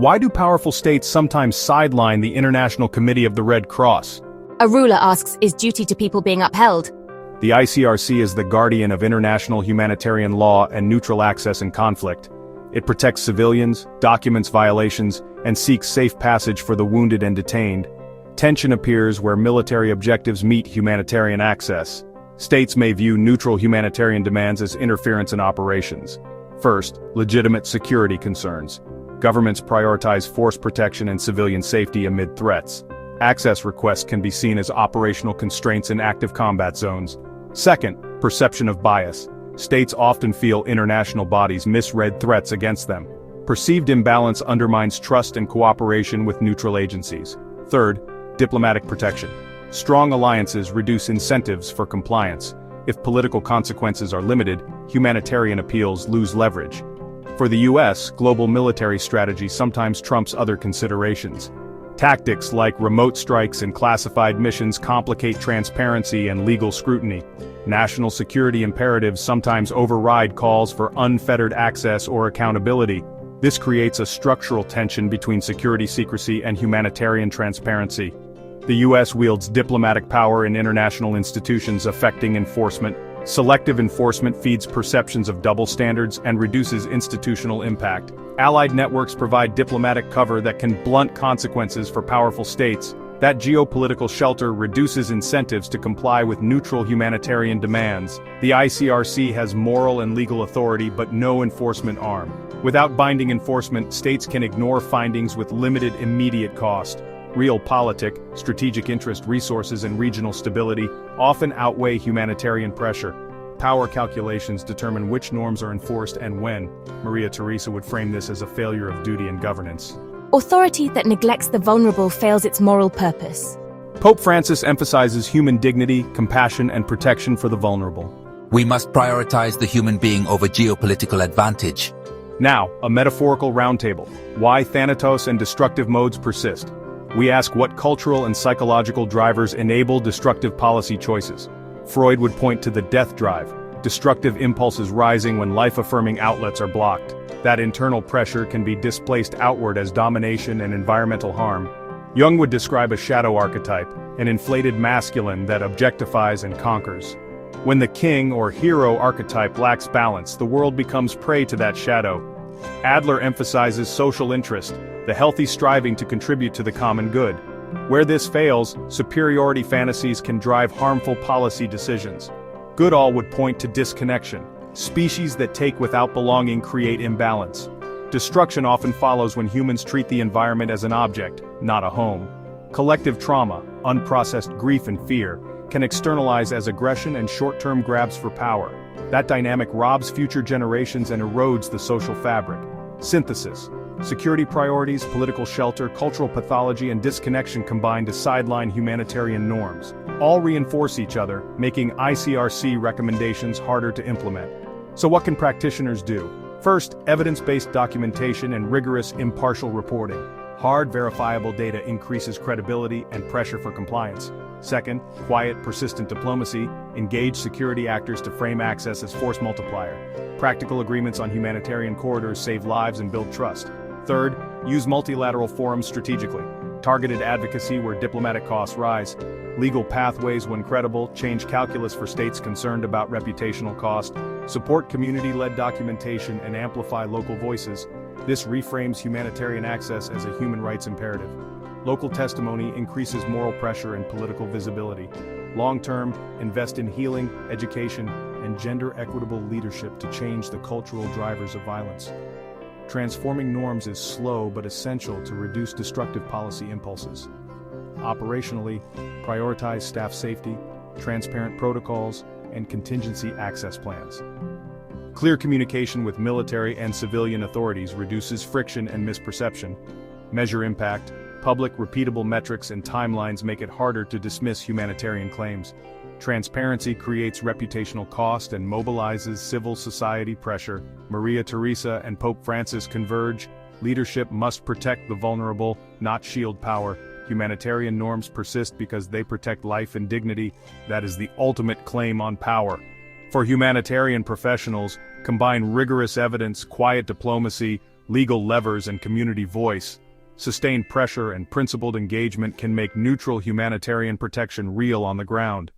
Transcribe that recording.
Why do powerful states sometimes sideline the International Committee of the Red Cross? A ruler asks, is duty to people being upheld? The ICRC is the guardian of international humanitarian law and neutral access in conflict. It protects civilians, documents violations, and seeks safe passage for the wounded and detained. Tension appears where military objectives meet humanitarian access. States may view neutral humanitarian demands as interference in operations. First, legitimate security concerns. Governments prioritize force protection and civilian safety amid threats. Access requests can be seen as operational constraints in active combat zones. Second, perception of bias. States often feel international bodies misread threats against them. Perceived imbalance undermines trust and cooperation with neutral agencies. Third, diplomatic protection. Strong alliances reduce incentives for compliance. If political consequences are limited, humanitarian appeals lose leverage. For the US, global military strategy sometimes trumps other considerations. Tactics like remote strikes and classified missions complicate transparency and legal scrutiny. National security imperatives sometimes override calls for unfettered access or accountability. This creates a structural tension between security secrecy and humanitarian transparency. The US wields diplomatic power in international institutions affecting enforcement. Selective enforcement feeds perceptions of double standards and reduces institutional impact. Allied networks provide diplomatic cover that can blunt consequences for powerful states. That geopolitical shelter reduces incentives to comply with neutral humanitarian demands. The ICRC has moral and legal authority but no enforcement arm. Without binding enforcement, states can ignore findings with limited immediate cost. Realpolitik, strategic interest, resources, and regional stability often outweigh humanitarian pressure. Power calculations determine which norms are enforced and when. Maria Theresa would frame this as a failure of duty and governance. Authority that neglects the vulnerable fails its moral purpose. Pope Francis emphasizes human dignity, compassion, and protection for the vulnerable. We must prioritize the human being over geopolitical advantage. Now, a metaphorical roundtable. Why Thanatos and destructive modes persist. We ask what cultural and psychological drivers enable destructive policy choices. Freud would point to the death drive, destructive impulses rising when life-affirming outlets are blocked. That internal pressure can be displaced outward as domination and environmental harm. Jung would describe a shadow archetype, an inflated masculine that objectifies and conquers. When the king or hero archetype lacks balance, the world becomes prey to that shadow. Adler emphasizes social interest, the healthy striving to contribute to the common good. Where this fails, superiority fantasies can drive harmful policy decisions. Goodall would point to disconnection. Species that take without belonging create imbalance. Destruction often follows when humans treat the environment as an object, not a home. Collective trauma, unprocessed grief and fear, can externalize as aggression and short-term grabs for power. That dynamic robs future generations and erodes the social fabric. Synthesis. Security priorities, political shelter, cultural pathology, and disconnection combine to sideline humanitarian norms. All reinforce each other, making ICRC recommendations harder to implement. So what can practitioners do? First, evidence-based documentation and rigorous, impartial reporting. Hard, verifiable data increases credibility and pressure for compliance. Second, quiet, persistent diplomacy. Engage security actors to frame access as force multiplier. Practical agreements on humanitarian corridors save lives and build trust. Third, use multilateral forums strategically. Targeted advocacy where diplomatic costs rise. Legal pathways when credible, change calculus for states concerned about reputational cost. Support community-led documentation and amplify local voices. This reframes humanitarian access as a human rights imperative. Local testimony increases moral pressure and political visibility. Long-term, invest in healing, education, and gender-equitable leadership to change the cultural drivers of violence. Transforming norms is slow but essential to reduce destructive policy impulses. Operationally, prioritize staff safety, transparent protocols, and contingency access plans. Clear communication with military and civilian authorities reduces friction and misperception. Measure impact. Public, repeatable metrics and timelines make it harder to dismiss humanitarian claims. Transparency creates reputational cost and mobilizes civil society pressure. Maria Theresa and Pope Francis converge. Leadership must protect the vulnerable, not shield power. Humanitarian norms persist because they protect life and dignity. That is the ultimate claim on power. For humanitarian professionals, combine rigorous evidence, quiet diplomacy, Legal levers and community voice, sustained pressure and principled engagement can make neutral humanitarian protection real on the ground.